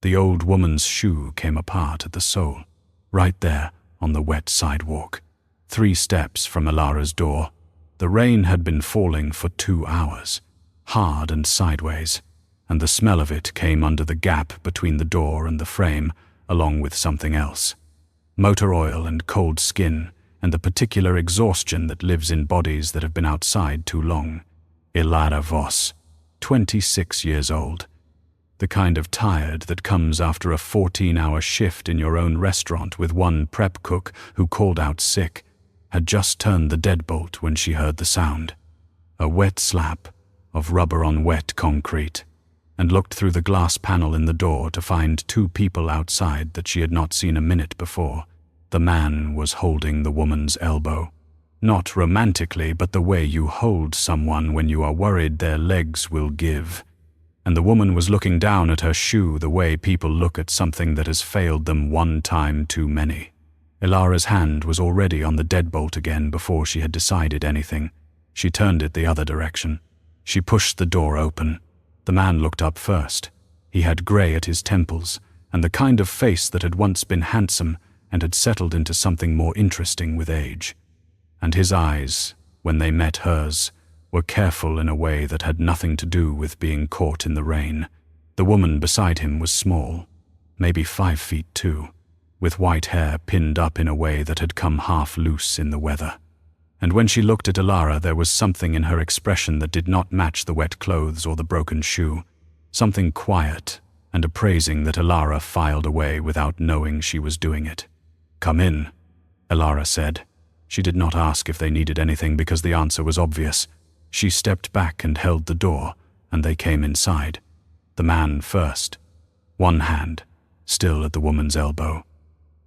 The old woman's shoe came apart at the sole, right there on the wet sidewalk, 3 steps from Elara's door. The rain had been falling for 2 hours, hard and sideways, and the smell of it came under the gap between the door and the frame, along with something else. Motor oil and cold skin, and the particular exhaustion that lives in bodies that have been outside too long. Elara Voss, 26 years old. The kind of tired that comes after a 14-hour shift in your own restaurant with one prep cook who called out sick, had just turned the deadbolt when she heard the sound. A wet slap of rubber on wet concrete, and looked through the glass panel in the door to find 2 people outside that she had not seen a minute before. The man was holding the woman's elbow. Not romantically, but the way you hold someone when you are worried their legs will give. And the woman was looking down at her shoe the way people look at something that has failed them one time too many. Elara's hand was already on the deadbolt again before she had decided anything. She turned it the other direction. She pushed the door open. The man looked up first. He had grey at his temples, and the kind of face that had once been handsome and had settled into something more interesting with age. And his eyes, when they met hers, were careful in a way that had nothing to do with being caught in the rain. The woman beside him was small, maybe 5 feet 2, with white hair pinned up in a way that had come half loose in the weather. And when she looked at Elara, there was something in her expression that did not match the wet clothes or the broken shoe, something quiet and appraising that Elara filed away without knowing she was doing it. "Come in," Elara said. She did not ask if they needed anything because the answer was obvious. She stepped back and held the door, and they came inside. The man first, one hand still at the woman's elbow.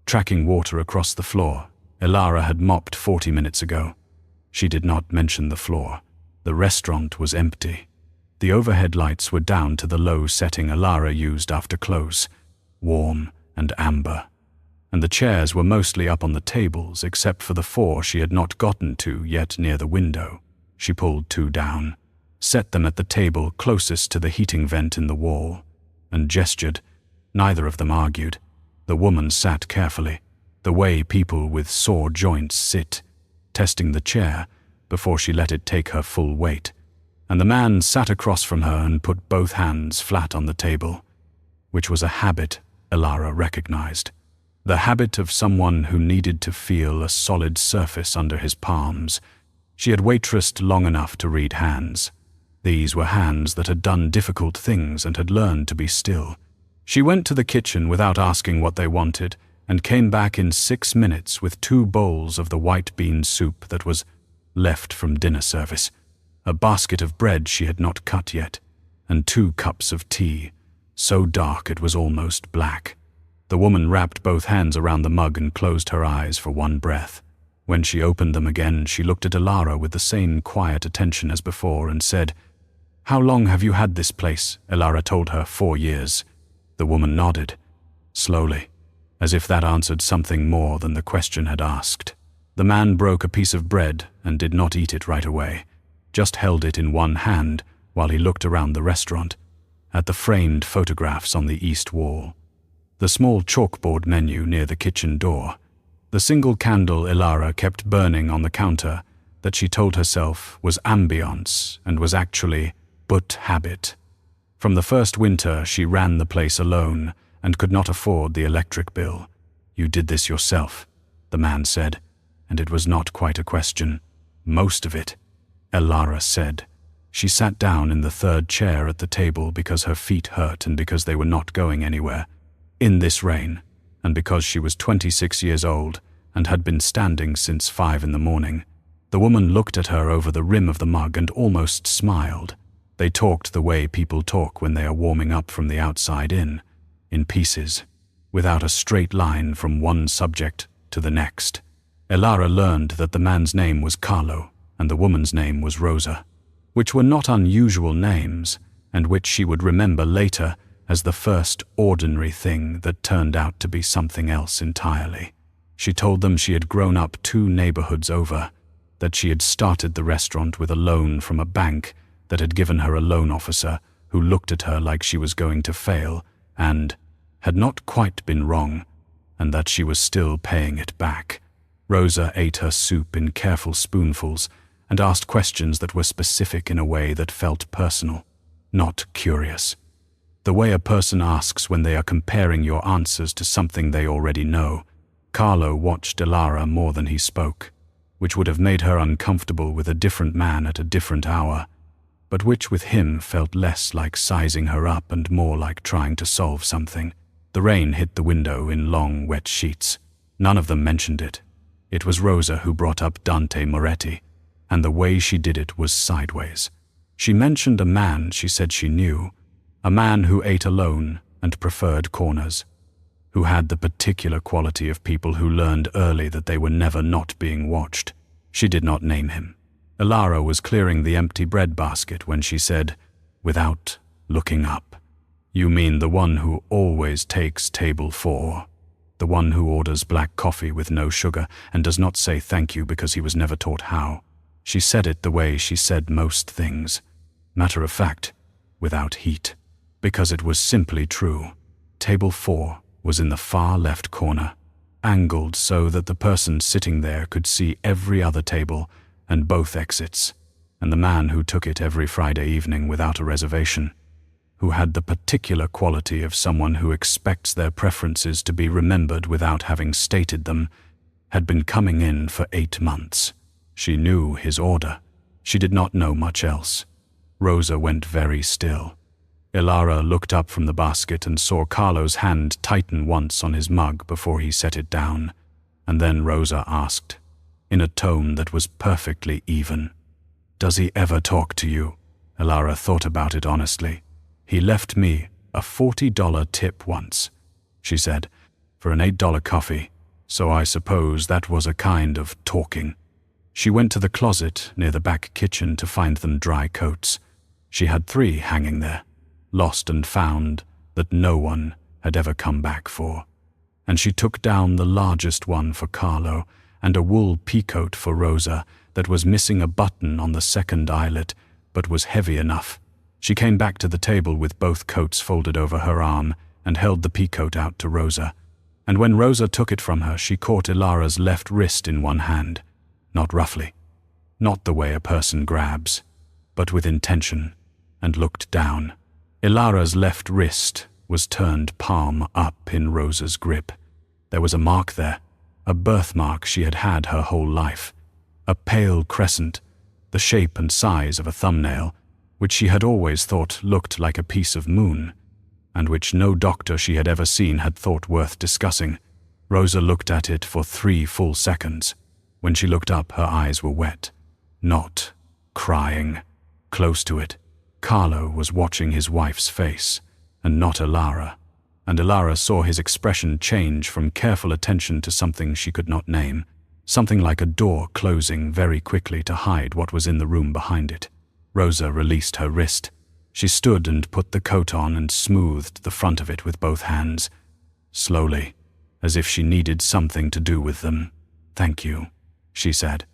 Tracking water across the floor, Elara had mopped 40 minutes ago. She did not mention the floor. The restaurant was empty. The overhead lights were down to the low setting Elara used after close, warm and amber. And the chairs were mostly up on the tables except for the 4 she had not gotten to yet near the window. She pulled 2 down, set them at the table closest to the heating vent in the wall, and gestured. Neither of them argued. The woman sat carefully, the way people with sore joints sit, testing the chair before she let it take her full weight, and the man sat across from her and put both hands flat on the table, which was a habit Elara recognized. The habit of someone who needed to feel a solid surface under his palms. She had waitressed long enough to read hands. These were hands that had done difficult things and had learned to be still. She went to the kitchen without asking what they wanted and came back in 6 minutes with 2 bowls of the white bean soup that was left from dinner service, a basket of bread she had not cut yet, and 2 cups of tea, so dark it was almost black. The woman wrapped both hands around the mug and closed her eyes for one breath. When she opened them again, she looked at Elara with the same quiet attention as before and said, "How long have you had this place?" Elara told her, 4 years. The woman nodded, slowly, as if that answered something more than the question had asked. The man broke a piece of bread and did not eat it right away, just held it in one hand while he looked around the restaurant, at the framed photographs on the east wall, the small chalkboard menu near the kitchen door, the single candle Elara kept burning on the counter that she told herself was ambiance and was actually but habit. From the first winter she ran the place alone and could not afford the electric bill. "You did this yourself," the man said, and it was not quite a question. "Most of it," Elara said. She sat down in the 3rd chair at the table because her feet hurt and because they were not going anywhere. In this rain, and because she was 26 years old and had been standing since 5 in the morning. The woman looked at her over the rim of the mug and almost smiled. They talked the way people talk when they are warming up from the outside in pieces, without a straight line from one subject to the next. Elara learned that the man's name was Carlo and the woman's name was Rosa, which were not unusual names and which she would remember later as the first ordinary thing that turned out to be something else entirely. She told them she had grown up 2 neighborhoods over, that she had started the restaurant with a loan from a bank that had given her a loan officer who looked at her like she was going to fail, and had not quite been wrong, and that she was still paying it back. Rosa ate her soup in careful spoonfuls and asked questions that were specific in a way that felt personal, not curious. The way a person asks when they are comparing your answers to something they already know. Carlo watched Elara more than he spoke, which would have made her uncomfortable with a different man at a different hour, but which with him felt less like sizing her up and more like trying to solve something. The rain hit the window in long, wet sheets. None of them mentioned it. It was Rosa who brought up Dante Moretti, and the way she did it was sideways. She mentioned a man she said she knew, a man who ate alone and preferred corners, who had the particular quality of people who learned early that they were never not being watched. She did not name him. Elara was clearing the empty bread basket when she said, without looking up, "You mean the one who always takes table 4? The one who orders black coffee with no sugar and does not say thank you because he was never taught how?" She said it the way she said most things. Matter of fact, without heat. Because it was simply true. Table 4 was in the far left corner, angled so that the person sitting there could see every other table and both exits, and the man who took it every Friday evening without a reservation, who had the particular quality of someone who expects their preferences to be remembered without having stated them, had been coming in for 8 months. She knew his order. She did not know much else. Rosa went very still. Elara looked up from the basket and saw Carlo's hand tighten once on his mug before he set it down, and then Rosa asked, in a tone that was perfectly even, "Does he ever talk to you?" Elara thought about it honestly. "He left me a $40 tip once," she said, "for an $8 coffee, so I suppose that was a kind of talking." She went to the closet near the back kitchen to find them dry coats. She had 3 hanging there, lost and found, that no one had ever come back for. And she took down the largest one for Carlo and a wool peacoat for Rosa that was missing a button on the second eyelet but was heavy enough. She came back to the table with both coats folded over her arm and held the peacoat out to Rosa. And when Rosa took it from her, she caught Elara's left wrist in one hand, not roughly, not the way a person grabs, but with intention, and looked down. Elara's left wrist was turned palm up in Rosa's grip. There was a mark there, a birthmark she had had her whole life, a pale crescent, the shape and size of a thumbnail, which she had always thought looked like a piece of moon, and which no doctor she had ever seen had thought worth discussing. Rosa looked at it for 3 full seconds. When she looked up, her eyes were wet, not crying. Close to it, Carlo was watching his wife's face, and not Elara, and Elara saw his expression change from careful attention to something she could not name, something like a door closing very quickly to hide what was in the room behind it. Rosa released her wrist. She stood and put the coat on and smoothed the front of it with both hands, slowly, as if she needed something to do with them. "Thank you," she said,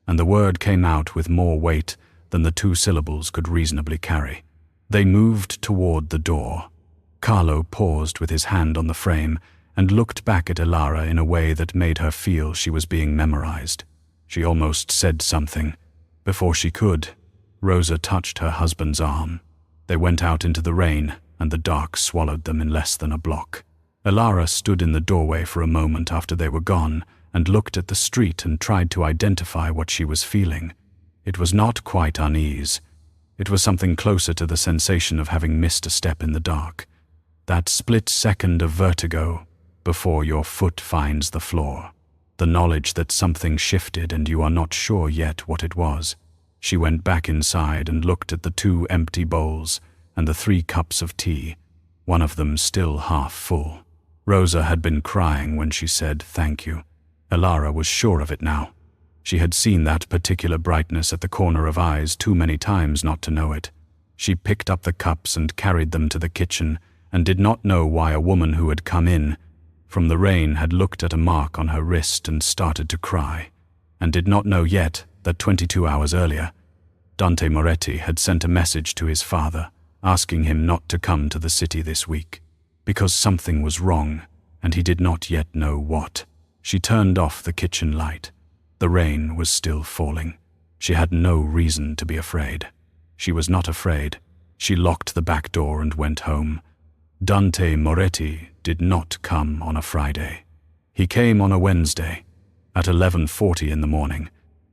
and the word came out with more weight than the 2 syllables could reasonably carry. They moved toward the door. Carlo paused with his hand on the frame and looked back at Elara in a way that made her feel she was being memorized. She almost said something. Before she could, Rosa touched her husband's arm. They went out into the rain, and the dark swallowed them in less than a block. Elara stood in the doorway for a moment after they were gone and looked at the street and tried to identify what she was feeling. It was not quite unease. It was something closer to the sensation of having missed a step in the dark. That split second of vertigo before your foot finds the floor. The knowledge that something shifted and you are not sure yet what it was. She went back inside and looked at the 2 empty bowls and the 3 cups of tea, one of them still half full. Rosa had been crying when she said thank you. Elara was sure of it now. She had seen that particular brightness at the corner of eyes too many times not to know it. She picked up the cups and carried them to the kitchen and did not know why a woman who had come in from the rain had looked at a mark on her wrist and started to cry, and did not know yet that 22 hours earlier, Dante Moretti had sent a message to his father asking him not to come to the city this week. because something was wrong, and he did not yet know what. She turned off the kitchen light. The rain was still falling. She had no reason to be afraid. She was not afraid. She locked the back door and went home. Dante Moretti did not come on a Friday. He came on a Wednesday, at 11:40 in the morning,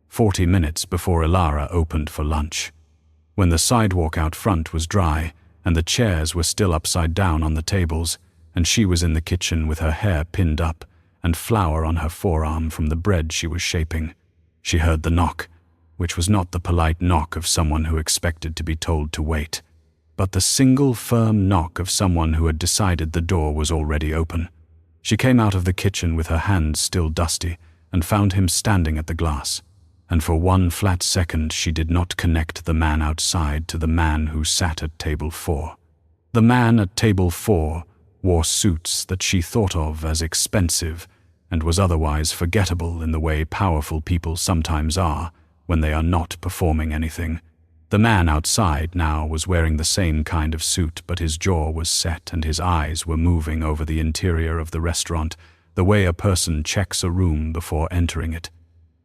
40 minutes before Elara opened for lunch. When the sidewalk out front was dry, and the chairs were still upside down on the tables, and she was in the kitchen with her hair pinned up and flour on her forearm from the bread she was shaping, she heard the knock, which was not the polite knock of someone who expected to be told to wait, but the single firm knock of someone who had decided the door was already open. She came out of the kitchen with her hands still dusty and found him standing at the glass, and for one flat second she did not connect the man outside to the man who sat at table 4. The man at table 4 wore suits that she thought of as expensive and was otherwise forgettable in the way powerful people sometimes are when they are not performing anything. The man outside now was wearing the same kind of suit, but his jaw was set and his eyes were moving over the interior of the restaurant, the way a person checks a room before entering it.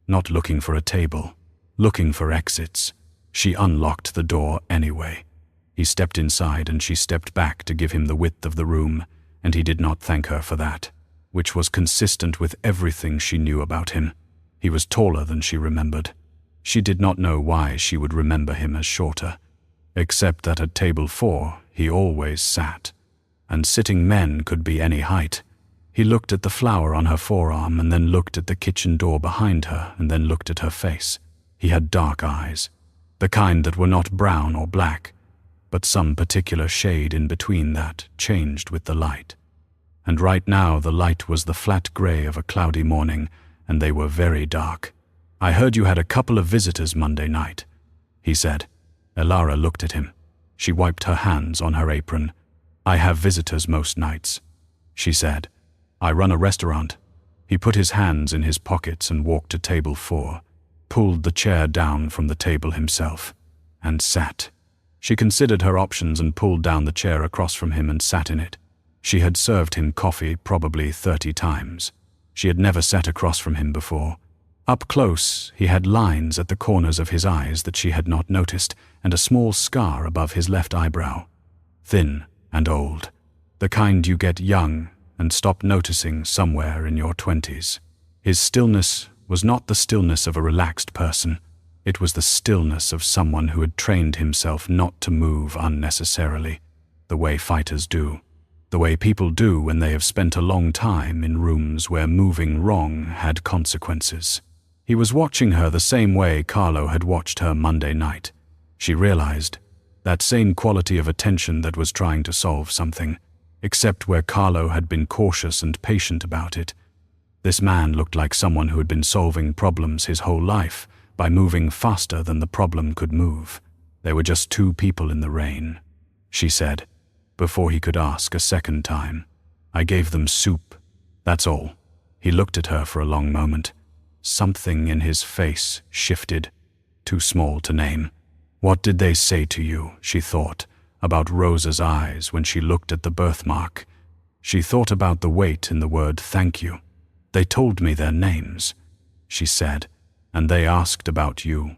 Not looking for a table, looking for exits. She unlocked the door anyway. He stepped inside and she stepped back to give him the width of the room, and he did not thank her for that, which was consistent with everything she knew about him. He was taller than she remembered. She did not know why she would remember him as shorter, except that at table 4 he always sat, and sitting men could be any height. He looked at the flour on her forearm and then looked at the kitchen door behind her and then looked at her face. He had dark eyes, the kind that were not brown or black, but some particular shade in between that changed with the light. And right now the light was the flat gray of a cloudy morning, and they were very dark. "I heard you had a couple of visitors Monday night," he said. Elara looked at him. She wiped her hands on her apron. "I have visitors most nights," she said. "I run a restaurant." He put his hands in his pockets and walked to table 4, pulled the chair down from the table himself, and sat. She considered her options and pulled down the chair across from him and sat in it. She had served him coffee probably 30 times. She had never sat across from him before. Up close, he had lines at the corners of his eyes that she had not noticed, and a small scar above his left eyebrow. Thin and old, the kind you get young and stop noticing somewhere in your 20s. His stillness was not the stillness of a relaxed person. It was the stillness of someone who had trained himself not to move unnecessarily, the way fighters do, the way people do when they have spent a long time in rooms where moving wrong had consequences. He was watching her the same way Carlo had watched her Monday night. She realized that same quality of attention that was trying to solve something, except where Carlo had been cautious and patient about it. This man looked like someone who had been solving problems his whole life by moving faster than the problem could move. There were just 2 people in the rain, she said, before he could ask a second time. "I gave them soup, that's all." He looked at her for a long moment. Something in his face shifted, too small to name. What did they say to you, she thought, about Rosa's eyes when she looked at the birthmark? She thought about the weight in the word thank you. "They told me their names," she said, "and they asked about you."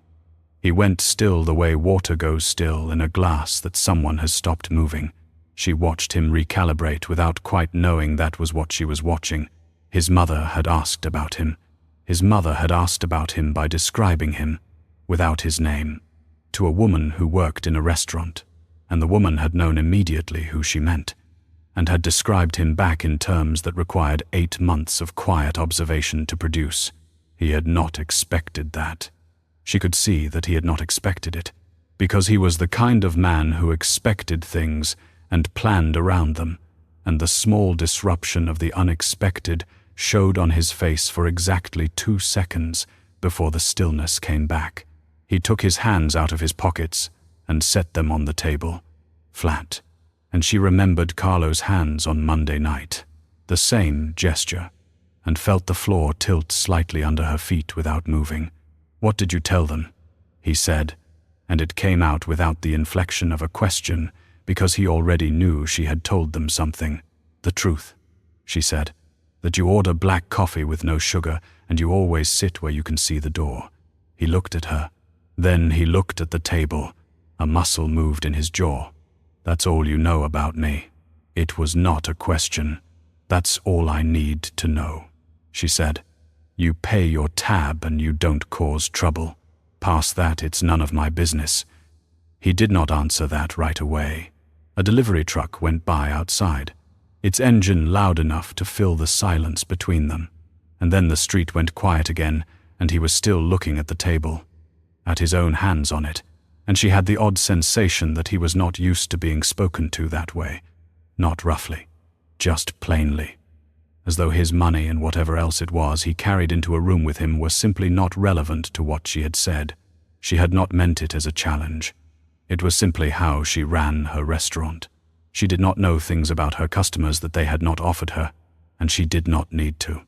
He went still the way water goes still in a glass that someone has stopped moving. She watched him recalibrate without quite knowing that was what she was watching. His mother had asked about him. His mother had asked about him by describing him, without his name, to a woman who worked in a restaurant, and the woman had known immediately who she meant, and had described him back in terms that required 8 months of quiet observation to produce. He had not expected that. She could see that he had not expected it, because he was the kind of man who expected things and planned around them, and the small disruption of the unexpected showed on his face for exactly 2 seconds before the stillness came back. He took his hands out of his pockets and set them on the table, flat, and she remembered Carlo's hands on Monday night, the same gesture, and felt the floor tilt slightly under her feet without moving. "What did you tell them?" he said, and it came out without the inflection of a question because he already knew she had told them something. "The truth," she said, "that you order black coffee with no sugar and you always sit where you can see the door." He looked at her. Then he looked at the table. A muscle moved in his jaw. "That's all you know about me." It was not a question. "That's all I need to know," she said. "You pay your tab and you don't cause trouble. Past that, it's none of my business." He did not answer that right away. A delivery truck went by outside, its engine loud enough to fill the silence between them. And then the street went quiet again, and he was still looking at the table, at his own hands on it, and she had the odd sensation that he was not used to being spoken to that way. Not roughly, just plainly. As though his money and whatever else it was he carried into a room with him were simply not relevant to what she had said. She had not meant it as a challenge. It was simply how she ran her restaurant. She did not know things about her customers that they had not offered her, and she did not need to.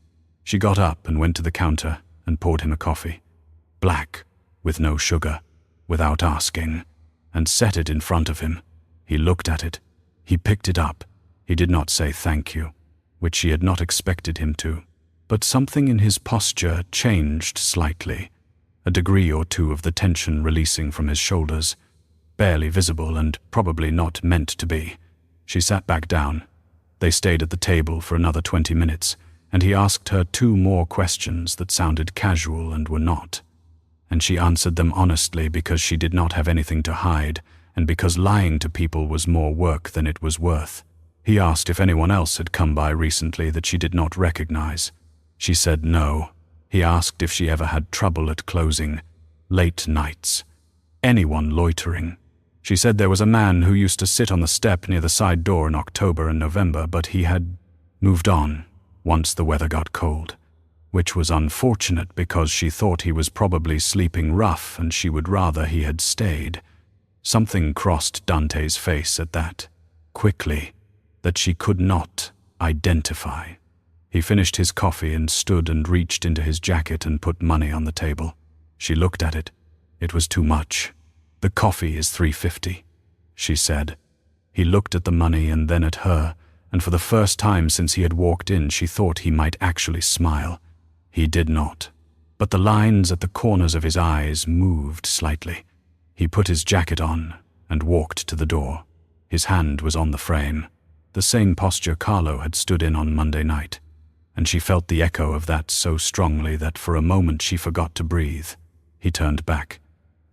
She got up and went to the counter and poured him a coffee. Black, with no sugar, without asking, and set it in front of him. He looked at it. He picked it up. He did not say thank you, which she had not expected him to, but something in his posture changed slightly, a degree or two of the tension releasing from his shoulders, barely visible and probably not meant to be. She sat back down. They stayed at the table for another 20 minutes, and he asked her 2 more questions that sounded casual and were not. And she answered them honestly because she did not have anything to hide, and because lying to people was more work than it was worth. He asked if anyone else had come by recently that she did not recognize. She said no. He asked if she ever had trouble at closing, late nights, anyone loitering. She said there was a man who used to sit on the step near the side door in October and November, but he had moved on once the weather got cold, which was unfortunate because she thought he was probably sleeping rough and she would rather he had stayed. Something crossed Dante's face at that, quickly, that she could not identify. He finished his coffee and stood and reached into his jacket and put money on the table. She looked at it. It was too much. "The coffee is $3.50, she said. He looked at the money and then at her, and for the first time since he had walked in she thought he might actually smile. He did not, but the lines at the corners of his eyes moved slightly. He put his jacket on and walked to the door. His hand was on the frame, the same posture Carlo had stood in on Monday night, and she felt the echo of that so strongly that for a moment she forgot to breathe. He turned back,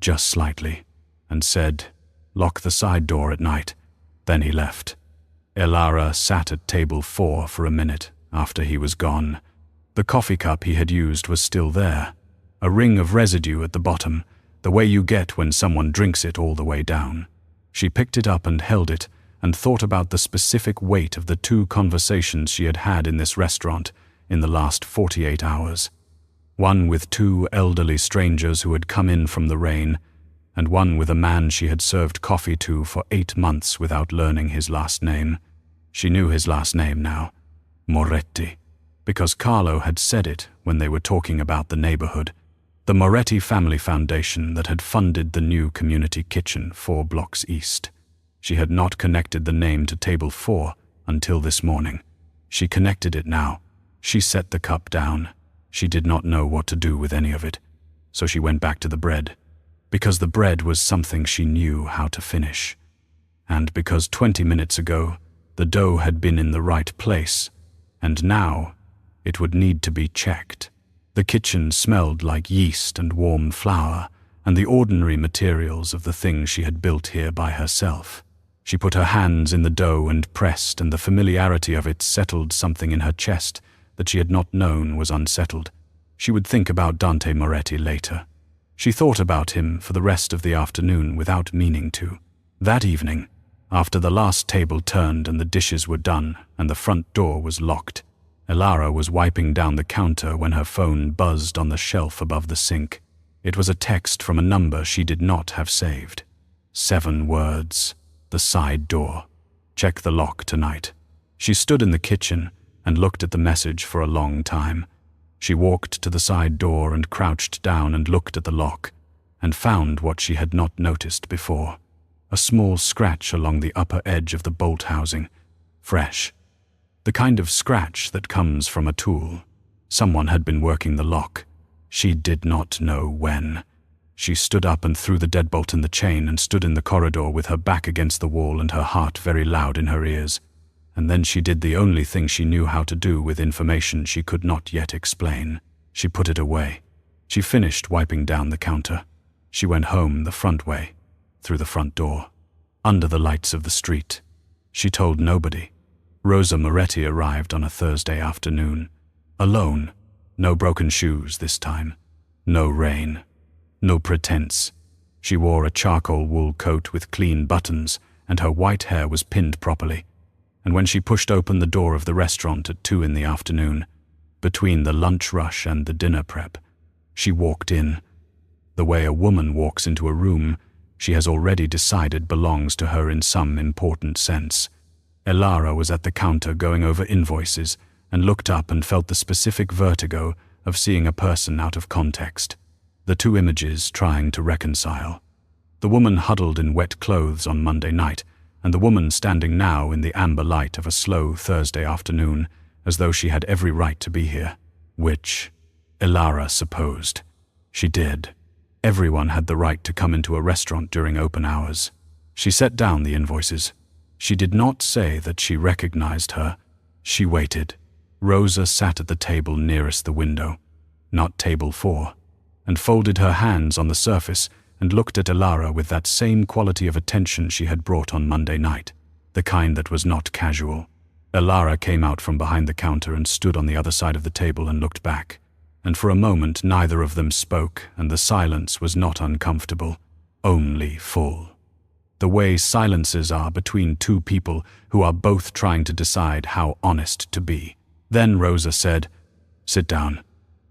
just slightly, and said, "Lock the side door at night." Then he left. Elara sat at table 4 for a minute after he was gone. The coffee cup he had used was still there, a ring of residue at the bottom, the way you get when someone drinks it all the way down. She picked it up and held it, and thought about the specific weight of the 2 conversations she had had in this restaurant in the last 48 hours. One with 2 elderly strangers who had come in from the rain, and one with a man she had served coffee to for 8 months without learning his last name. She knew his last name now, Moretti, because Carlo had said it when they were talking about the neighborhood, the Moretti Family Foundation that had funded the new community kitchen 4 blocks east. She had not connected the name to table 4 until this morning. She connected it now. She set the cup down. She did not know what to do with any of it, so she went back to the bread, because the bread was something she knew how to finish, and because 20 minutes ago the dough had been in the right place, and now it would need to be checked. The kitchen smelled like yeast and warm flour, and the ordinary materials of the thing she had built here by herself. She put her hands in the dough and pressed, and the familiarity of it settled something in her chest that she had not known was unsettled. She would think about Dante Moretti later. She thought about him for the rest of the afternoon without meaning to. That evening, after the last table turned and the dishes were done and the front door was locked, Elara was wiping down the counter when her phone buzzed on the shelf above the sink. It was a text from a number she did not have saved. 7 words. The side door. Check the lock tonight. She stood in the kitchen and looked at the message for a long time. She walked to the side door and crouched down and looked at the lock, and found what she had not noticed before. A small scratch along the upper edge of the bolt housing. Fresh. The kind of scratch that comes from a tool. Someone had been working the lock. She did not know when. She stood up and threw the deadbolt in the chain and stood in the corridor with her back against the wall and her heart very loud in her ears. And then she did the only thing she knew how to do with information she could not yet explain. She put it away. She finished wiping down the counter. She went home the front way, through the front door, under the lights of the street. She told nobody. Rosa Moretti arrived on a Thursday afternoon. Alone. No broken shoes this time. No rain. No pretense. She wore a charcoal wool coat with clean buttons, and her white hair was pinned properly. And when she pushed open the door of the restaurant at 2 in the afternoon, between the lunch rush and the dinner prep, she walked in. The way a woman walks into a room she has already decided belongs to her in some important sense. Elara was at the counter going over invoices and looked up and felt the specific vertigo of seeing a person out of context. The two images trying to reconcile. The woman huddled in wet clothes on Monday night, and the woman standing now in the amber light of a slow Thursday afternoon, as though she had every right to be here. Which, Elara supposed, she did. Everyone had the right to come into a restaurant during open hours. She set down the invoices. She did not say that she recognized her. She waited. Rosa sat at the table nearest the window, not table 4, and folded her hands on the surface and looked at Elara with that same quality of attention she had brought on Monday night, the kind that was not casual. Elara came out from behind the counter and stood on the other side of the table and looked back. And for a moment neither of them spoke, and the silence was not uncomfortable, only full. The way silences are between two people who are both trying to decide how honest to be. Then Rosa said, "Sit down,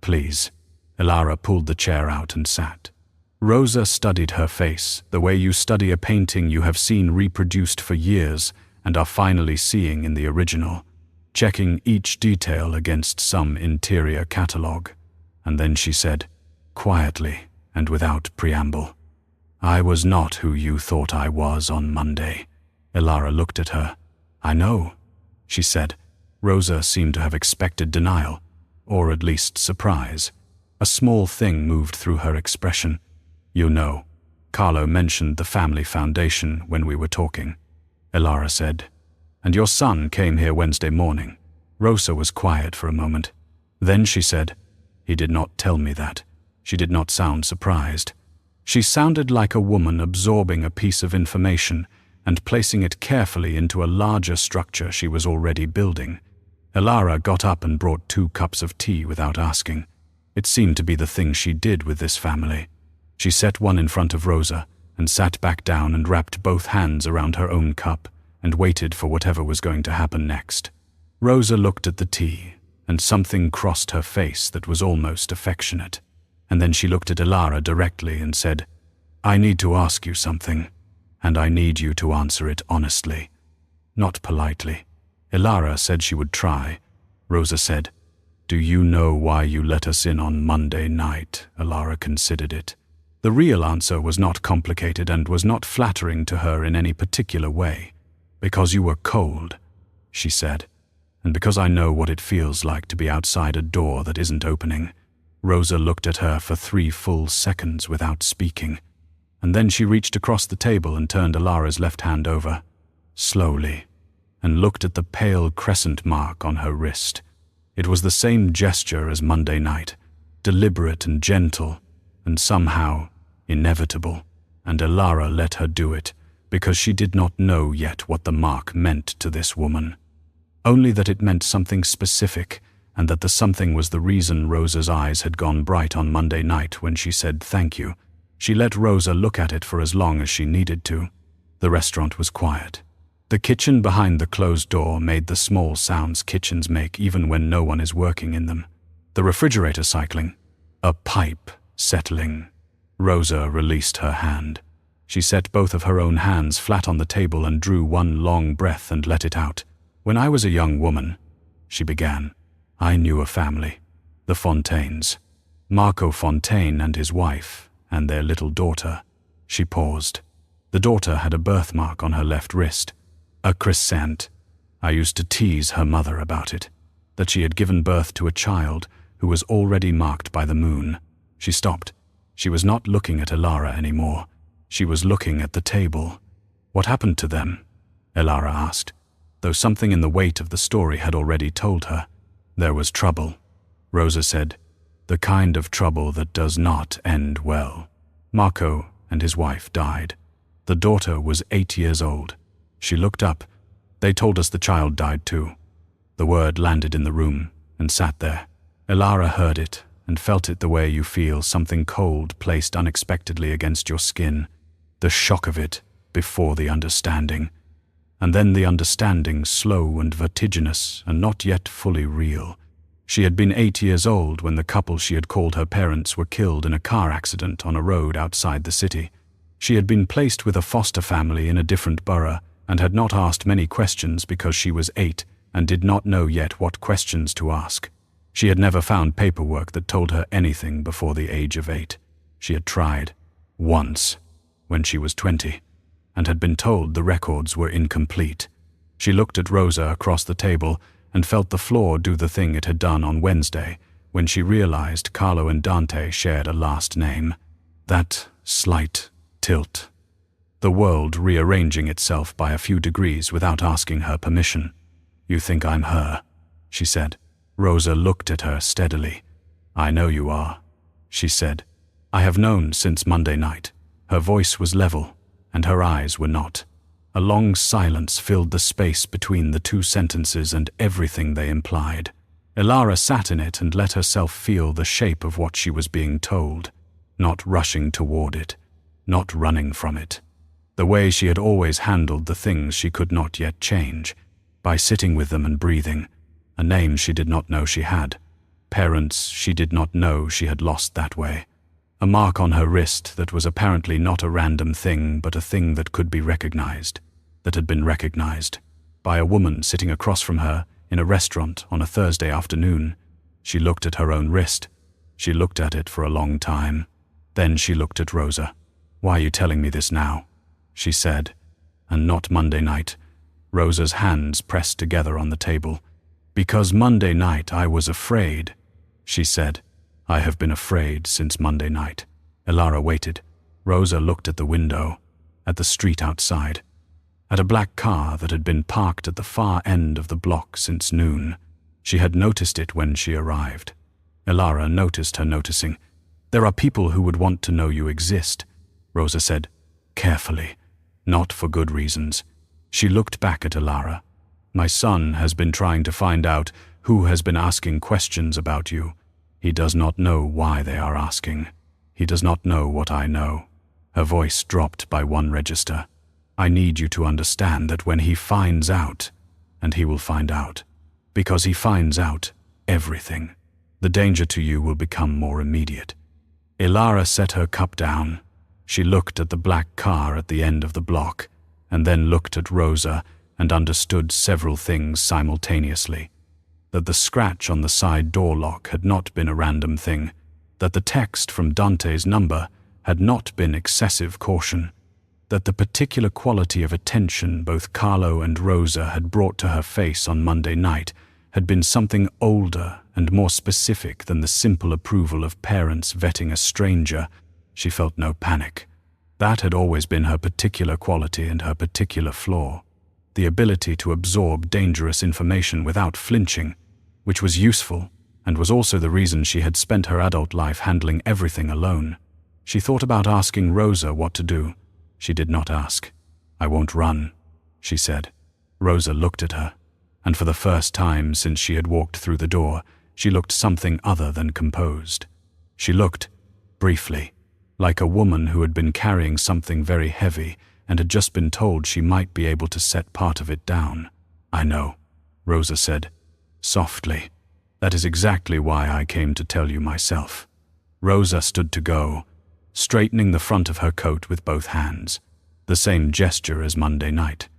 please." Elara pulled the chair out and sat. Rosa studied her face, the way you study a painting you have seen reproduced for years and are finally seeing in the original, checking each detail against some interior catalogue. And then she said, quietly and without preamble, "I was not who you thought I was on Monday." Elara looked at her. "I know," she said. Rosa seemed to have expected denial, or at least surprise. A small thing moved through her expression. "You know, Carlo mentioned the family foundation when we were talking," Elara said. "And your son came here Wednesday morning." Rosa was quiet for a moment. Then she said, "He did not tell me that." She did not sound surprised. She sounded like a woman absorbing a piece of information and placing it carefully into a larger structure she was already building. Elara got up and brought 2 cups of tea without asking. It seemed to be the thing she did with this family. She set one in front of Rosa and sat back down and wrapped both hands around her own cup and waited for whatever was going to happen next. Rosa looked at the tea, and something crossed her face that was almost affectionate. And then she looked at Elara directly and said, "I need to ask you something, and I need you to answer it honestly, not politely." Elara said she would try. Rosa said, "Do you know why you let us in on Monday night?" Elara considered it. The real answer was not complicated and was not flattering to her in any particular way. "Because you were cold," she said, "and because I know what it feels like to be outside a door that isn't opening." Rosa looked at her for 3 full seconds without speaking, and then she reached across the table and turned Elara's left hand over, slowly, and looked at the pale crescent mark on her wrist. It was the same gesture as Monday night, deliberate and gentle, and somehow inevitable, and Elara let her do it because she did not know yet what the mark meant to this woman. Only that it meant something specific, and that the something was the reason Rosa's eyes had gone bright on Monday night when she said thank you. She let Rosa look at it for as long as she needed to. The restaurant was quiet. The kitchen behind the closed door made the small sounds kitchens make even when no one is working in them. The refrigerator cycling. A pipe settling. Rosa released her hand. She set both of her own hands flat on the table and drew one long breath and let it out. "When I was a young woman," she began, "I knew a family, the Fontaines, Marco Fontaine and his wife, and their little daughter." She paused. The daughter had a birthmark on her left wrist, a crescent, I used to tease her mother about it, that she had given birth to a child who was already marked by the moon. She stopped. She was not looking at Elara anymore. She was looking at the table. What happened to them? Elara asked, though something in the weight of the story had already told her. There was trouble, Rosa said, the kind of trouble that does not end well. Marco and his wife died. The daughter was 8 years old. She looked up. They told us the child died too. The word landed in the room and sat there. Elara heard it and felt it the way you feel something cold placed unexpectedly against your skin. The shock of it before the understanding. And then the understanding slow and vertiginous and not yet fully real. She had been 8 years old when the couple she had called her parents were killed in a car accident on a road outside the city. She had been placed with a foster family in a different borough and had not asked many questions because she was 8 and did not know yet what questions to ask. She had never found paperwork that told her anything before the age of 8. She had tried, once, when she was 20, and had been told the records were incomplete. She looked at Rosa across the table and felt the floor do the thing it had done on Wednesday when she realized Carlo and Dante shared a last name. That slight tilt. The world rearranging itself by a few degrees without asking her permission. You think I'm her, she said. Rosa looked at her steadily. I know you are, she said. I have known since Monday night. Her voice was level, and her eyes were not. A long silence filled the space between the two sentences and everything they implied. Elara sat in it and let herself feel the shape of what she was being told, not rushing toward it, not running from it. The way she had always handled the things she could not yet change, by sitting with them and breathing. A name she did not know she had. Parents she did not know she had lost that way. A mark on her wrist that was apparently not a random thing but a thing that could be recognized, that had been recognized, by a woman sitting across from her in a restaurant on a Thursday afternoon. She looked at her own wrist. She looked at it for a long time. Then she looked at Rosa. Why are you telling me this now? She said, and not Monday night. Rosa's hands pressed together on the table. Because Monday night I was afraid, she said. I have been afraid since Monday night. Elara waited. Rosa looked at the window, at the street outside, at a black car that had been parked at the far end of the block since noon. She had noticed it when she arrived. Elara noticed her noticing. There are people who would want to know you exist, Rosa said, carefully, not for good reasons. She looked back at Elara. My son has been trying to find out who has been asking questions about you. He does not know why they are asking. He does not know what I know. Her voice dropped by one register. I need you to understand that when he finds out, and he will find out, because he finds out everything, the danger to you will become more immediate. Elara set her cup down. She looked at the black car at the end of the block, and then looked at Rosa and understood several things simultaneously. That the scratch on the side door lock had not been a random thing, that the text from Dante's number had not been excessive caution, that the particular quality of attention both Carlo and Rosa had brought to her face on Monday night had been something older and more specific than the simple approval of parents vetting a stranger. She felt no panic. That had always been her particular quality and her particular flaw. The ability to absorb dangerous information without flinching, which was useful and was also the reason she had spent her adult life handling everything alone. She thought about asking Rosa what to do. She did not ask. I won't run, she said. Rosa looked at her, and for the first time since she had walked through the door, she looked something other than composed. She looked, briefly, like a woman who had been carrying something very heavy and had just been told she might be able to set part of it down. I know, Rosa said, softly. That is exactly why I came to tell you myself. Rosa stood to go, straightening the front of her coat with both hands, the same gesture as Monday night,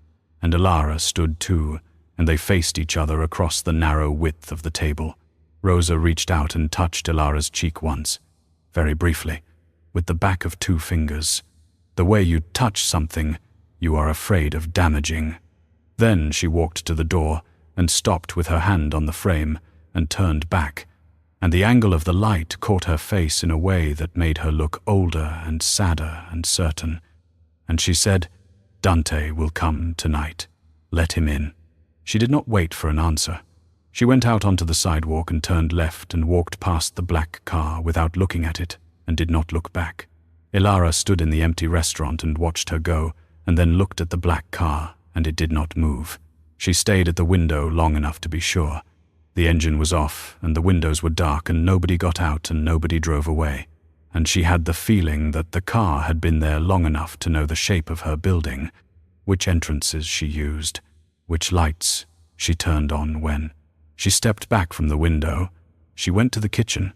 and Elara stood too, and they faced each other across the narrow width of the table. Rosa reached out and touched Elara's cheek once, very briefly, with the back of 2 fingers. The way you touch something you are afraid of damaging. Then she walked to the door and stopped with her hand on the frame and turned back, and the angle of the light caught her face in a way that made her look older and sadder and certain. And she said, "Dante will come tonight. Let him in." She did not wait for an answer. She went out onto the sidewalk and turned left and walked past the black car without looking at it, and did not look back. Elara stood in the empty restaurant and watched her go, and then looked at the black car, and it did not move. She stayed at the window long enough to be sure. The engine was off, and the windows were dark, and nobody got out and nobody drove away. And she had the feeling that the car had been there long enough to know the shape of her building, which entrances she used, which lights she turned on when. She stepped back from the window. She went to the kitchen.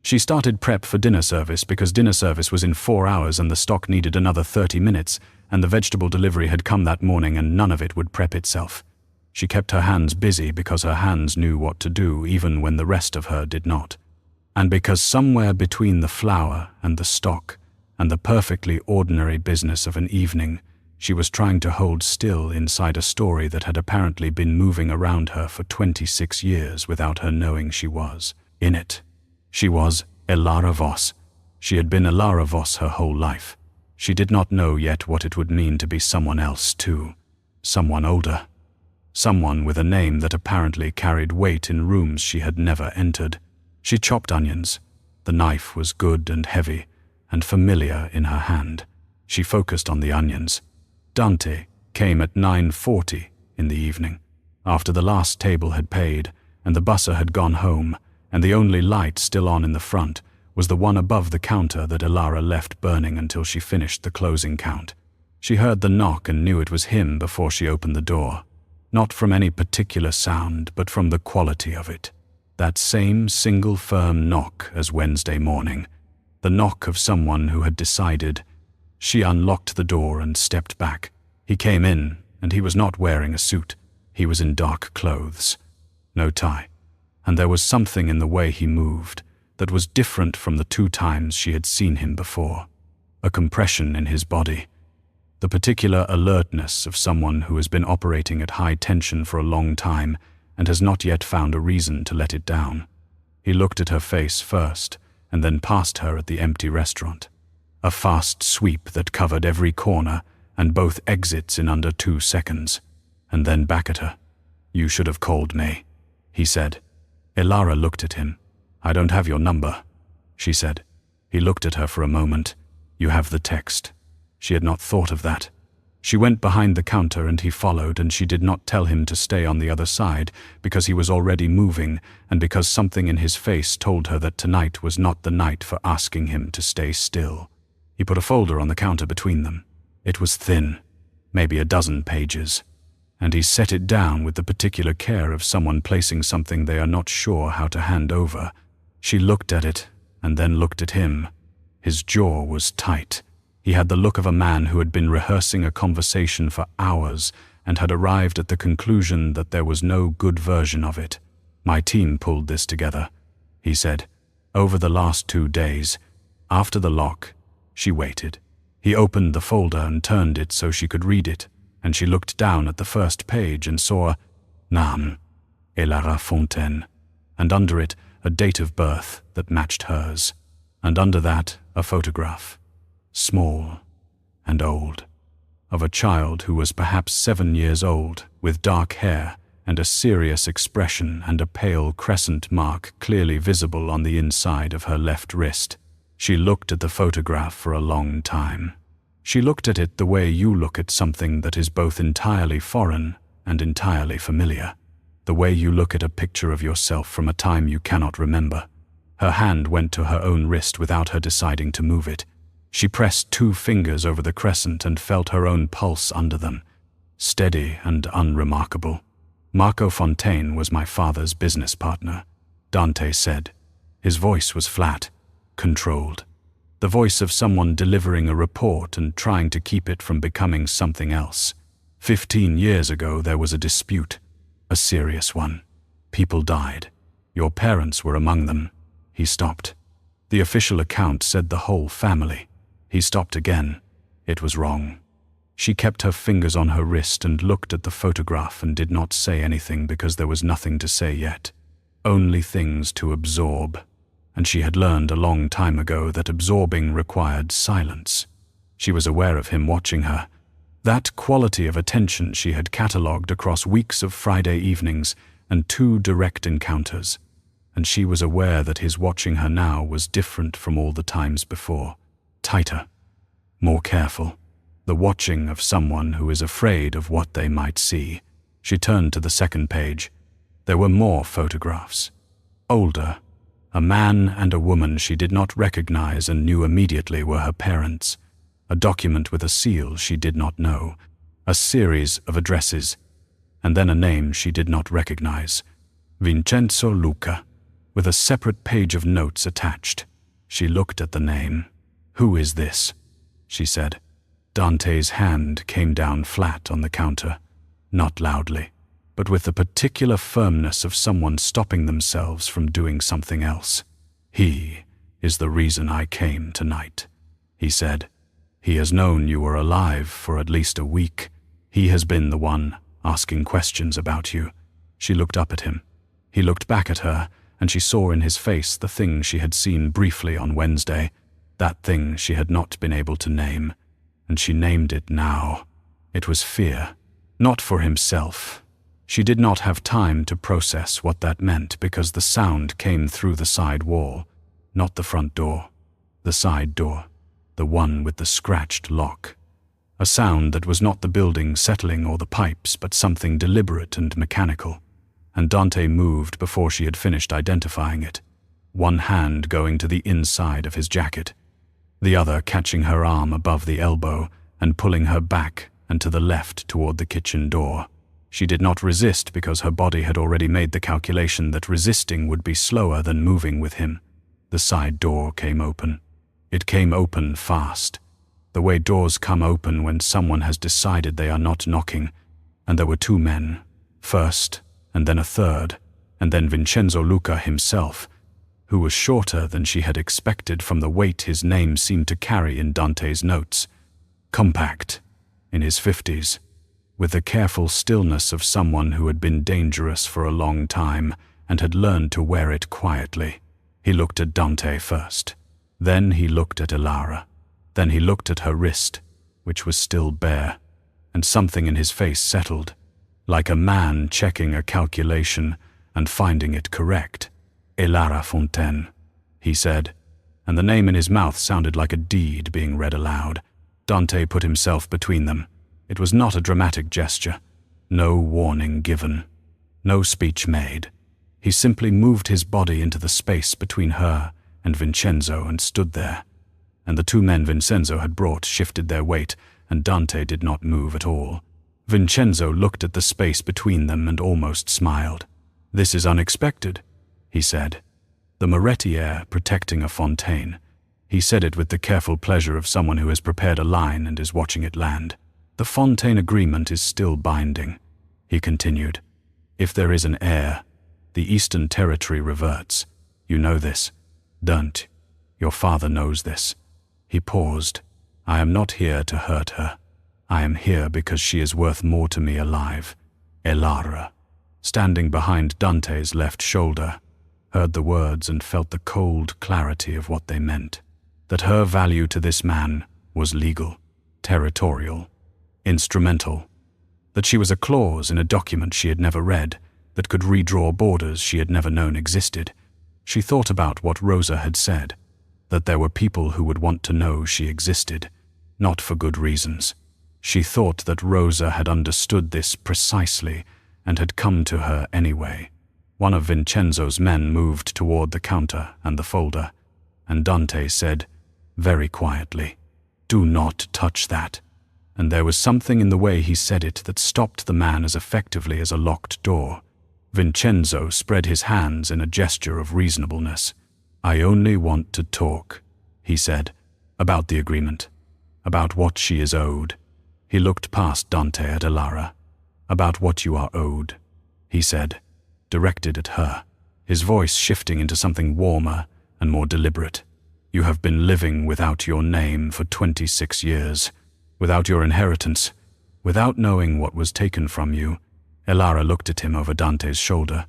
She started prep for dinner service because dinner service was in 4 hours and the stock needed another 30 minutes, and the vegetable delivery had come that morning and none of it would prep itself. She kept her hands busy because her hands knew what to do even when the rest of her did not. And because somewhere between the flour and the stock and the perfectly ordinary business of an evening, she was trying to hold still inside a story that had apparently been moving around her for 26 years without her knowing she was in it. She was Elara Voss. She had been Elara Voss her whole life. She did not know yet what it would mean to be someone else too. Someone older. Someone with a name that apparently carried weight in rooms she had never entered. She chopped onions. The knife was good and heavy and familiar in her hand. She focused on the onions. Dante came at 9:40 in the evening, after the last table had paid and the busser had gone home, and the only light still on in the front was the one above the counter that Elara left burning until she finished the closing count. She heard the knock and knew it was him before she opened the door, not from any particular sound, but from the quality of it. That same single firm knock as Wednesday morning, the knock of someone who had decided. She unlocked the door and stepped back. He came in, and he was not wearing a suit. He was in dark clothes. No tie. And there was something in the way he moved that was different from the 2 times she had seen him before. A compression in his body. The particular alertness of someone who has been operating at high tension for a long time and has not yet found a reason to let it down. He looked at her face first, and then past her at the empty restaurant. A fast sweep that covered every corner and both exits in under 2 seconds, and then back at her. "You should have called me," he said. Elara looked at him. "I don't have your number," she said. He looked at her for a moment. "You have the text." She had not thought of that. She went behind the counter and he followed, and she did not tell him to stay on the other side because he was already moving and because something in his face told her that tonight was not the night for asking him to stay still. He put a folder on the counter between them. It was thin, maybe a dozen pages, and he set it down with the particular care of someone placing something they are not sure how to hand over. She looked at it and then looked at him. His jaw was tight. He had the look of a man who had been rehearsing a conversation for hours and had arrived at the conclusion that there was no good version of it. "My team pulled this together," he said. "Over the last 2 days. After the lock, she waited. He opened the folder and turned it so she could read it, and she looked down at the first page and saw Nam, Elara Fontaine, and under it a date of birth that matched hers, and under that a photograph, small and old, of a child who was perhaps 7 years old, with dark hair and a serious expression and a pale crescent mark clearly visible on the inside of her left wrist. She looked at the photograph for a long time. She looked at it the way you look at something that is both entirely foreign and entirely familiar, the way you look at a picture of yourself from a time you cannot remember. Her hand went to her own wrist without her deciding to move it. She pressed 2 fingers over the crescent and felt her own pulse under them, steady and unremarkable. "Marco Fontaine was my father's business partner," Dante said. His voice was flat, controlled. The voice of someone delivering a report and trying to keep it from becoming something else. 15 years ago there was a dispute, a serious one. People died. Your parents were among them. He stopped. The official account said the whole family. He stopped again. It was wrong. She kept her fingers on her wrist and looked at the photograph and did not say anything because there was nothing to say yet. Only things to absorb. And she had learned a long time ago that absorbing required silence. She was aware of him watching her. That quality of attention she had catalogued across weeks of Friday evenings and 2 direct encounters. And she was aware that his watching her now was different from all the times before. Tighter. More careful. The watching of someone who is afraid of what they might see. She turned to the second page. There were more photographs. Older. A man and a woman she did not recognize and knew immediately were her parents. A document with a seal she did not know. A series of addresses. And then a name she did not recognize. Vincenzo Luca, with a separate page of notes attached. She looked at the name. "Who is this?" she said. Dante's hand came down flat on the counter, not loudly, but with the particular firmness of someone stopping themselves from doing something else. "He is the reason I came tonight," he said. "He has known you were alive for at least a week. He has been the one asking questions about you." She looked up at him. He looked back at her, and she saw in his face the thing she had seen briefly on Wednesday, that thing she had not been able to name. And she named it now. It was fear, not for himself. She did not have time to process what that meant because the sound came through the side wall, not the front door, the side door, the one with the scratched lock. A sound that was not the building settling or the pipes, but something deliberate and mechanical. And Dante moved before she had finished identifying it, one hand going to the inside of his jacket, the other catching her arm above the elbow and pulling her back and to the left toward the kitchen door. She did not resist because her body had already made the calculation that resisting would be slower than moving with him. The side door came open. It came open fast, the way doors come open when someone has decided they are not knocking, and there were 2 men, first and then a third, and then Vincenzo Luca himself, who was shorter than she had expected from the weight his name seemed to carry in Dante's notes. Compact, in his 50s, with the careful stillness of someone who had been dangerous for a long time and had learned to wear it quietly. He looked at Dante first. Then he looked at Elara. Then he looked at her wrist, which was still bare, and something in his face settled, like a man checking a calculation and finding it correct. "Elara Fontaine," he said, and the name in his mouth sounded like a deed being read aloud. Dante put himself between them. It was not a dramatic gesture. No warning given. No speech made. He simply moved his body into the space between her and Vincenzo and stood there. And the 2 men Vincenzo had brought shifted their weight, and Dante did not move at all. Vincenzo looked at the space between them and almost smiled. "This is unexpected," he said. "The Moretti heir protecting a Fontaine." He said it with the careful pleasure of someone who has prepared a line and is watching it land. "The Fontaine agreement is still binding," he continued. "If there is an heir, the Eastern Territory reverts. You know this, don't? Your father knows this." He paused. "I am not here to hurt her. I am here because she is worth more to me alive. Elara," standing behind Dante's left shoulder, heard the words and felt the cold clarity of what they meant. That her value to this man was legal, territorial, instrumental. That she was a clause in a document she had never read, that could redraw borders she had never known existed. She thought about what Rosa had said, that there were people who would want to know she existed, not for good reasons. She thought that Rosa had understood this precisely and had come to her anyway. One of Vincenzo's men moved toward the counter and the folder, and Dante said, very quietly, "Do not touch that." And there was something in the way he said it that stopped the man as effectively as a locked door. Vincenzo spread his hands in a gesture of reasonableness. "I only want to talk," he said, "about the agreement, about what she is owed." He looked past Dante at Elara. "About what you are owed," he said, directed at her, his voice shifting into something warmer and more deliberate. "You have been living without your name for 26 years. without your inheritance, without knowing what was taken from you. Elara looked at him over Dante's shoulder.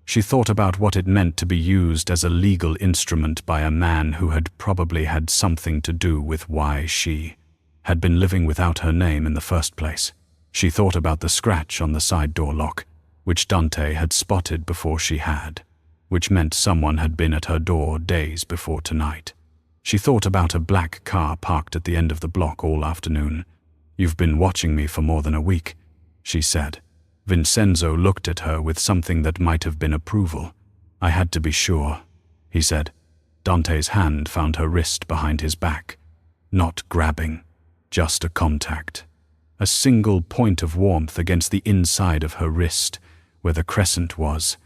She thought about what it meant to be used as a legal instrument by a man who had probably had something to do with why she had been living without her name in the first place. She thought about the scratch on the side door lock, which Dante had spotted before she had, which meant someone had been at her door days before tonight. She thought about a black car parked at the end of the block all afternoon. "You've been watching me for more than a week," she said. Vincenzo looked at her with something that might have been approval. "I had to be sure," he said. Dante's hand found her wrist behind his back. Not grabbing, just a contact. A single point of warmth against the inside of her wrist, where the crescent was.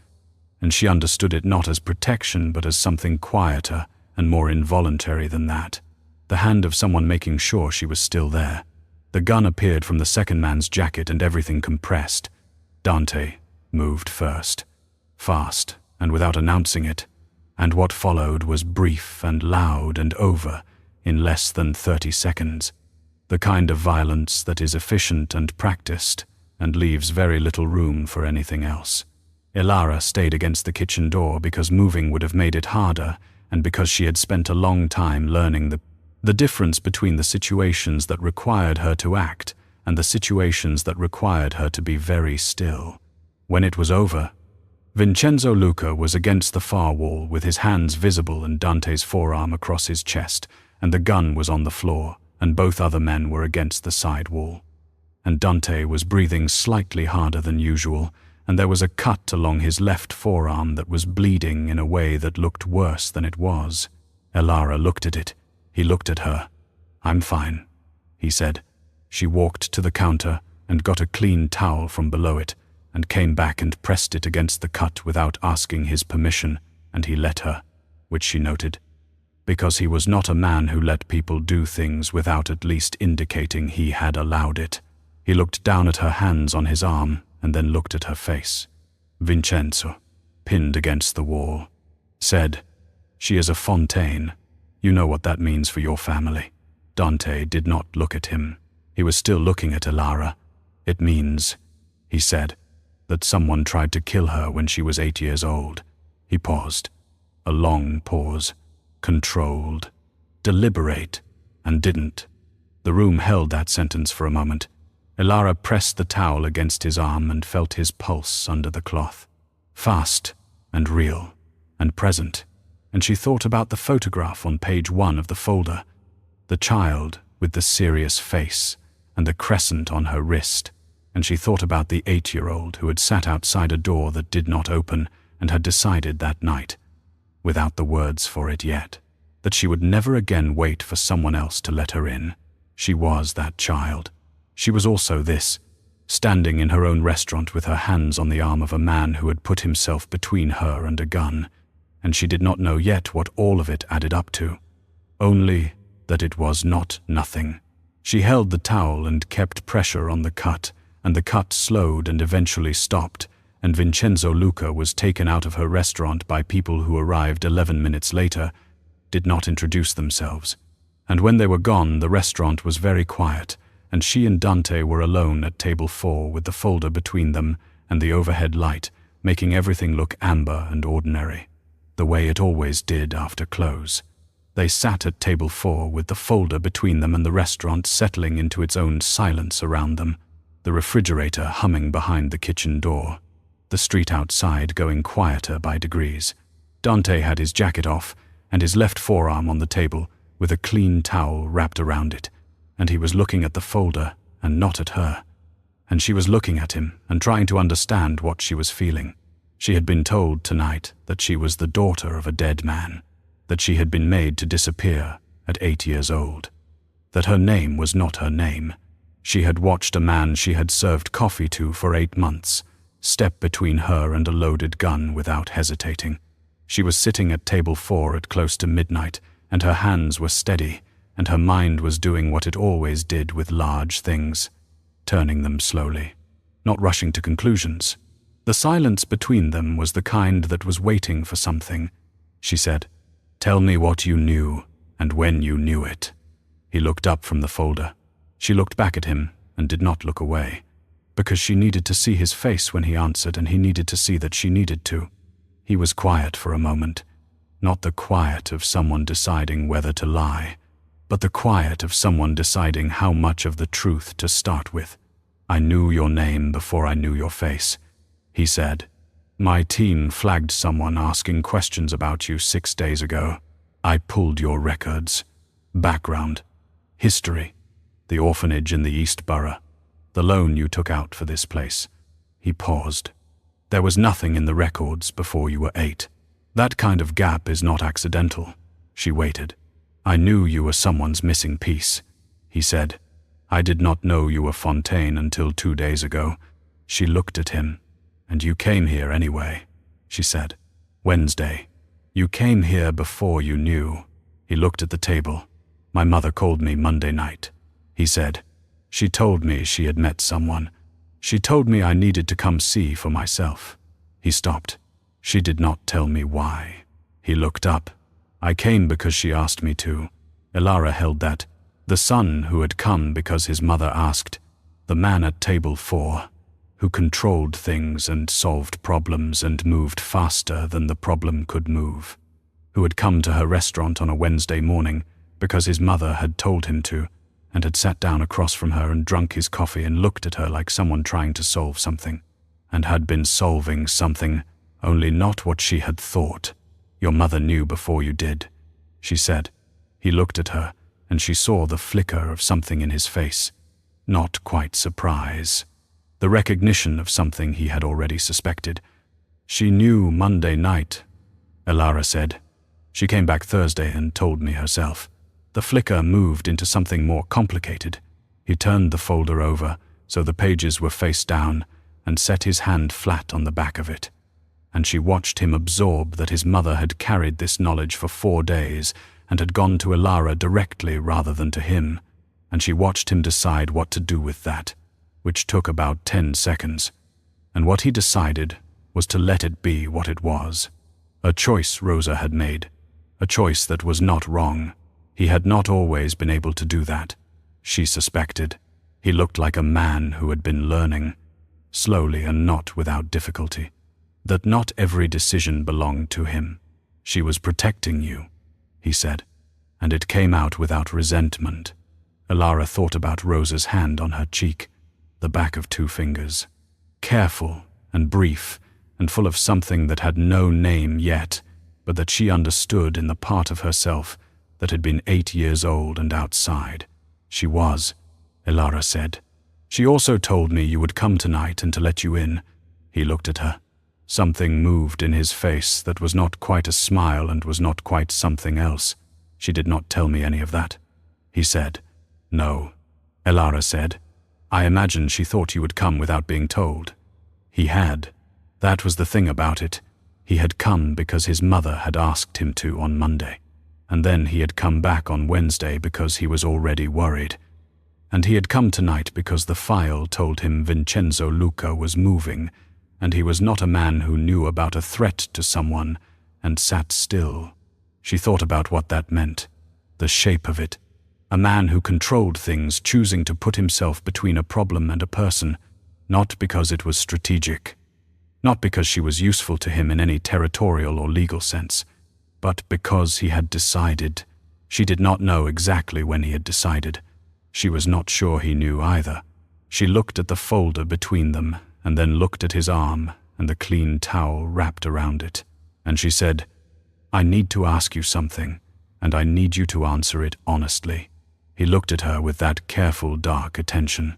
And she understood it not as protection but as something quieter and more involuntary than that. The hand of someone making sure she was still there. The gun appeared from the second man's jacket and everything compressed. Dante moved first, fast and without announcing it, and what followed was brief and loud and over in less than 30 seconds. The kind of violence that is efficient and practiced and leaves very little room for anything else. Elara stayed against the kitchen door because moving would have made it harder, and because she had spent a long time learning the difference between the situations that required her to act and the situations that required her to be very still. When it was over, Vincenzo Luca was against the far wall with his hands visible and Dante's forearm across his chest, and the gun was on the floor, and both other men were against the side wall. And Dante was breathing slightly harder than usual, and there was a cut along his left forearm that was bleeding in a way that looked worse than it was. Elara looked at it. He looked at her. "I'm fine," he said. She walked to the counter and got a clean towel from below it and came back and pressed it against the cut without asking his permission, and he let her, which she noted, because he was not a man who let people do things without at least indicating he had allowed it. He looked down at her hands on his arm and then looked at her face. Vincenzo, pinned against the wall, said, "She is a fontaine. You know what that means for your family." Dante did not look at him. He was still looking at Elara. "It means," he said, "that someone tried to kill her when she was 8 years old." He paused. A long pause. Controlled. Deliberate. And didn't. The room held that sentence for a moment. Elara pressed the towel against his arm and felt his pulse under the cloth. Fast and real and present. And she thought about the photograph on page 1 of the folder. The child with the serious face and the crescent on her wrist. And she thought about the 8-year-old who had sat outside a door that did not open and had decided that night, without the words for it yet, that she would never again wait for someone else to let her in. She was that child. She was also this, standing in her own restaurant with her hands on the arm of a man who had put himself between her and a gun, and she did not know yet what all of it added up to. Only that it was not nothing. She held the towel and kept pressure on the cut, and the cut slowed and eventually stopped, and Vincenzo Luca was taken out of her restaurant by people who arrived 11 minutes later, did not introduce themselves. And when they were gone, the restaurant was very quiet, and she and Dante were alone at table 4 with the folder between them and the overhead light, making everything look amber and ordinary, the way it always did after close. They sat at table 4 with the folder between them and the restaurant settling into its own silence around them, the refrigerator humming behind the kitchen door, the street outside going quieter by degrees. Dante had his jacket off and his left forearm on the table with a clean towel wrapped around it, and he was looking at the folder and not at her. And she was looking at him and trying to understand what she was feeling. She had been told tonight that she was the daughter of a dead man, that she had been made to disappear at 8 years old, that her name was not her name. She had watched a man she had served coffee to for 8 months step between her and a loaded gun without hesitating. She was sitting at table 4 at close to midnight, and her hands were steady, and her mind was doing what it always did with large things, turning them slowly, not rushing to conclusions. The silence between them was the kind that was waiting for something. She said, "Tell me what you knew, and when you knew it." He looked up from the folder. She looked back at him and did not look away, because she needed to see his face when he answered, and he needed to see that she needed to. He was quiet for a moment, not the quiet of someone deciding whether to lie, but the quiet of someone deciding how much of the truth to start with. "I knew your name before I knew your face," he said. "My team flagged someone asking questions about you 6 days ago. I pulled your records. Background, history, the orphanage in the East Borough, the loan you took out for this place." He paused. "There was nothing in the records before you were 8. That kind of gap is not accidental." She waited. "I knew you were someone's missing piece," he said. "I did not know you were Fontaine until 2 days ago." She looked at him. "And you came here anyway," she said. "Wednesday. You came here before you knew." He looked at the table. "My mother called me Monday night," he said. "She told me she had met someone. She told me I needed to come see for myself." He stopped. "She did not tell me why." He looked up. "I came because she asked me to." Elara held that. The son who had come because his mother asked. The man at table 4, who controlled things and solved problems and moved faster than the problem could move. Who had come to her restaurant on a Wednesday morning because his mother had told him to, and had sat down across from her and drunk his coffee and looked at her like someone trying to solve something, and had been solving something, only not what she had thought. "Your mother knew before you did," she said. He looked at her, and she saw the flicker of something in his face. Not quite surprise. The recognition of something he had already suspected. "She knew Monday night," Elara said. "She came back Thursday and told me herself." The flicker moved into something more complicated. He turned the folder over so the pages were face down and set his hand flat on the back of it. And she watched him absorb that his mother had carried this knowledge for 4 days and had gone to Elara directly rather than to him, and she watched him decide what to do with that, which took about 10 seconds. And what he decided was to let it be what it was. A choice Rosa had made, a choice that was not wrong. He had not always been able to do that, she suspected. He looked like a man who had been learning, slowly and not without difficulty, that not every decision belonged to him. "She was protecting you," he said, and it came out without resentment. Elara thought about Rosa's hand on her cheek, the back of 2 fingers, careful and brief and full of something that had no name yet, but that she understood in the part of herself that had been 8 years old and outside. "She was," Elara said. "She also told me you would come tonight and to let you in." He looked at her. Something moved in his face that was not quite a smile and was not quite something else. "She did not tell me any of that," he said. "No," Elara said. "I imagine she thought you would come without being told." He had. That was the thing about it. He had come because his mother had asked him to on Monday. And then he had come back on Wednesday because he was already worried. And he had come tonight because the file told him Vincenzo Luca was moving, and he was not a man who knew about a threat to someone and sat still. She thought about what that meant, the shape of it. A man who controlled things, choosing to put himself between a problem and a person, not because it was strategic, not because she was useful to him in any territorial or legal sense, but because he had decided. She did not know exactly when he had decided. She was not sure he knew either. She looked at the folder between them, and then looked at his arm and the clean towel wrapped around it, and she said, "I need to ask you something, and I need you to answer it honestly." He looked at her with that careful, dark attention.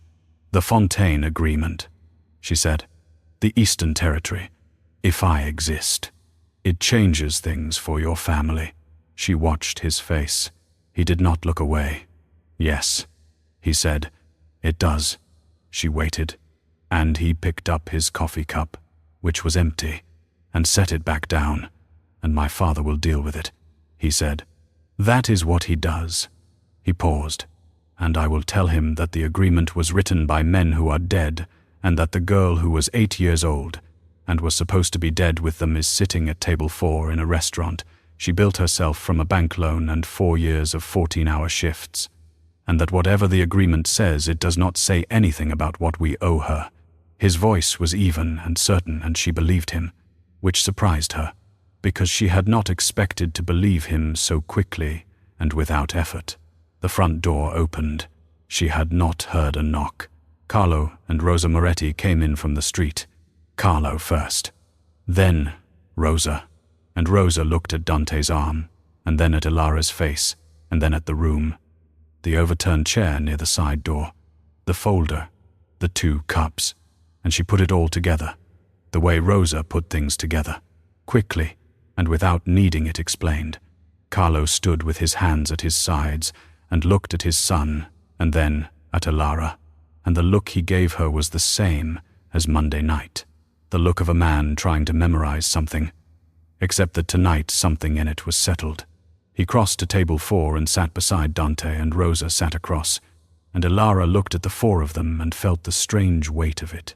"The Fontaine Agreement," she said. "The Eastern Territory. If I exist, it changes things for your family." She watched his face. He did not look away. "Yes," he said. "It does." She waited, and he picked up his coffee cup, which was empty, and set it back down. "And my father will deal with it," he said. "That is what he does." He paused. "And I will tell him that the agreement was written by men who are dead, and that the girl who was 8 years old and was supposed to be dead with them is sitting at table 4 in a restaurant. She built herself from a bank loan and 4 years of 14-hour shifts. and that whatever the agreement says, it does not say anything about what we owe her. His voice was even and certain, and she believed him, which surprised her, because she had not expected to believe him so quickly and without effort. The front door opened. She had not heard a knock. Carlo and Rosa Moretti came in from the street. Carlo first. Then Rosa. And Rosa looked at Dante's arm, and then at Elara's face, and then at the room. The overturned chair near the side door, the folder, the 2 cups, and she put it all together, the way Rosa put things together, quickly and without needing it explained. Carlo stood with his hands at his sides and looked at his son and then at Elara, and the look he gave her was the same as Monday night, the look of a man trying to memorize something, except that tonight something in it was settled. He crossed to table 4 and sat beside Dante, and Rosa sat across, and Elara looked at the 4 of them and felt the strange weight of it.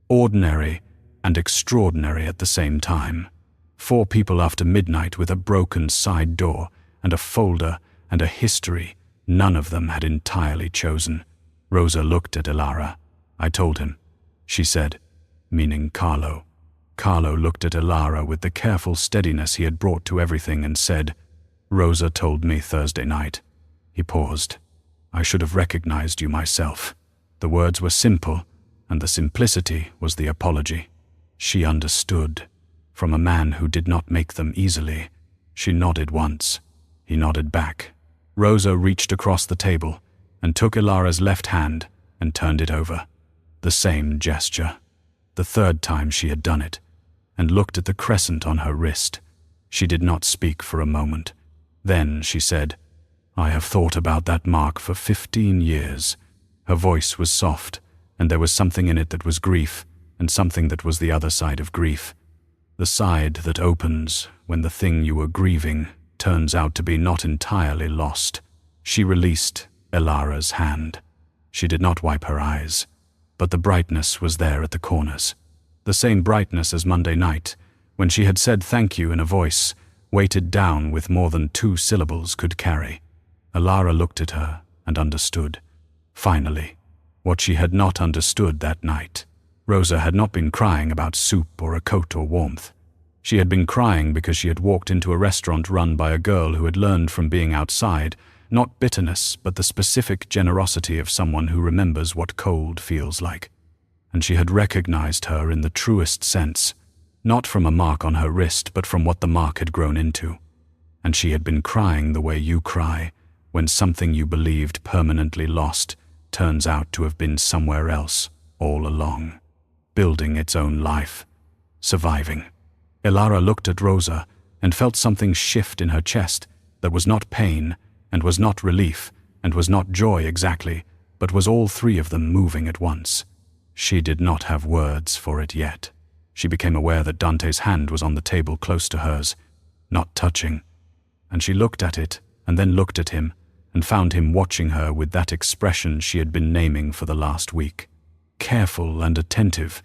Ordinary and extraordinary at the same time. 4 people after midnight with a broken side door and a folder and a history none of them had entirely chosen. Rosa looked at Elara. "I told him," she said, meaning Carlo. Carlo looked at Elara with the careful steadiness he had brought to everything and said, "Rosa told me Thursday night." He paused. "I should have recognized you myself." The words were simple, and the simplicity was the apology. She understood. From a man who did not make them easily. She nodded once. He nodded back. Rosa reached across the table and took Elara's left hand and turned it over. The same gesture. The 3rd time she had done it, and looked at the crescent on her wrist. She did not speak for a moment. Then she said, "I have thought about that mark for 15 years. Her voice was soft, and there was something in it that was grief, and something that was the other side of grief. The side that opens when the thing you were grieving turns out to be not entirely lost." She released Elara's hand. She did not wipe her eyes, but the brightness was there at the corners. The same brightness as Monday night, when she had said thank you in a voice, weighted down with more than 2 syllables could carry. Elara looked at her and understood. Finally, what she had not understood that night. Rosa had not been crying about soup or a coat or warmth. She had been crying because she had walked into a restaurant run by a girl who had learned from being outside, not bitterness, but the specific generosity of someone who remembers what cold feels like. And she had recognized her in the truest sense, not from a mark on her wrist, but from what the mark had grown into. And she had been crying the way you cry when something you believed permanently lost turns out to have been somewhere else all along, building its own life, surviving. Elara looked at Rosa and felt something shift in her chest that was not pain and was not relief and was not joy exactly, but was all 3 of them moving at once. She did not have words for it yet. She became aware that Dante's hand was on the table close to hers, not touching, and she looked at it and then looked at him and found him watching her with that expression she had been naming for the last week. Careful and attentive,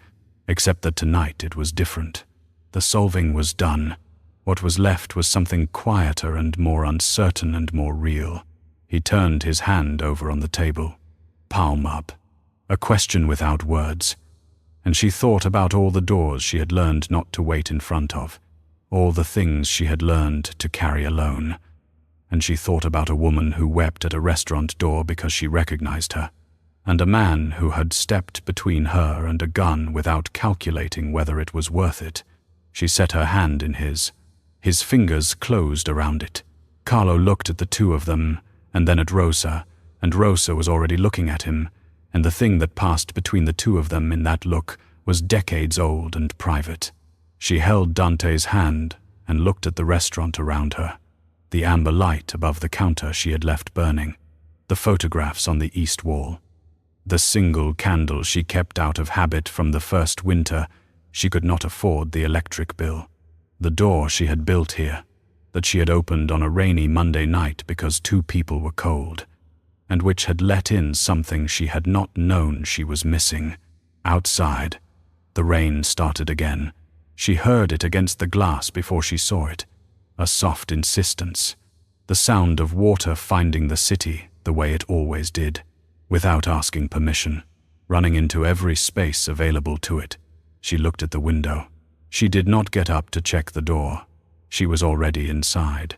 except that tonight it was different. The solving was done. What was left was something quieter and more uncertain and more real. He turned his hand over on the table, palm up, a question without words. And she thought about all the doors she had learned not to wait in front of, all the things she had learned to carry alone. And she thought about a woman who wept at a restaurant door because she recognized her, and a man who had stepped between her and a gun without calculating whether it was worth it. She set her hand in his. His fingers closed around it. Carlo looked at the 2 of them, and then at Rosa, and Rosa was already looking at him, and the thing that passed between the 2 of them in that look was decades old and private. She held Dante's hand and looked at the restaurant around her, the amber light above the counter she had left burning, the photographs on the east wall, the single candle she kept out of habit from the first winter. She could not afford the electric bill. The door she had built here, that she had opened on a rainy Monday night because 2 people were cold, and which had let in something she had not known she was missing. Outside, the rain started again. She heard it against the glass before she saw it, a soft insistence, the sound of water finding the city the way it always did, without asking permission, running into every space available to it. She looked at the window. She did not get up to check the door. She was already inside.